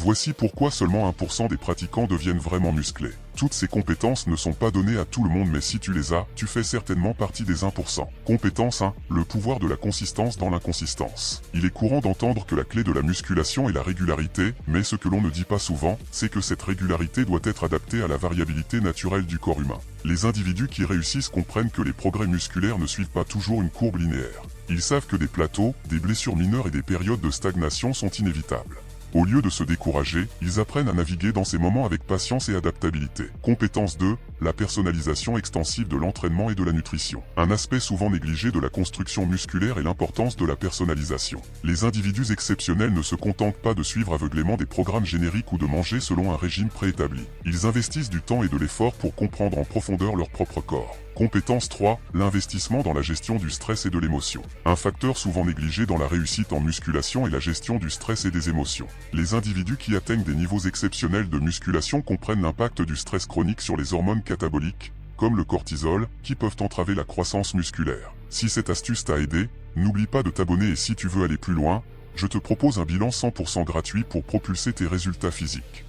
Voici pourquoi seulement 1% des pratiquants deviennent vraiment musclés. Toutes ces compétences ne sont pas données à tout le monde, mais si tu les as, tu fais certainement partie des 1%. Compétence 1, le pouvoir de la consistance dans l'inconsistance. Il est courant d'entendre que la clé de la musculation est la régularité, mais ce que l'on ne dit pas souvent, c'est que cette régularité doit être adaptée à la variabilité naturelle du corps humain. Les individus qui réussissent comprennent que les progrès musculaires ne suivent pas toujours une courbe linéaire. Ils savent que des plateaux, des blessures mineures et des périodes de stagnation sont inévitables. Au lieu de se décourager, ils apprennent à naviguer dans ces moments avec patience et adaptabilité. Compétence 2, la personnalisation extensive de l'entraînement et de la nutrition. Un aspect souvent négligé de la construction musculaire est l'importance de la personnalisation. Les individus exceptionnels ne se contentent pas de suivre aveuglément des programmes génériques ou de manger selon un régime préétabli. Ils investissent du temps et de l'effort pour comprendre en profondeur leur propre corps. Compétence 3, l'investissement dans la gestion du stress et de l'émotion. Un facteur souvent négligé dans la réussite en musculation est la gestion du stress et des émotions. Les individus qui atteignent des niveaux exceptionnels de musculation comprennent l'impact du stress chronique sur les hormones cataboliques, comme le cortisol, qui peuvent entraver la croissance musculaire. Si cette astuce t'a aidé, n'oublie pas de t'abonner et si tu veux aller plus loin, je te propose un bilan 100% gratuit pour propulser tes résultats physiques.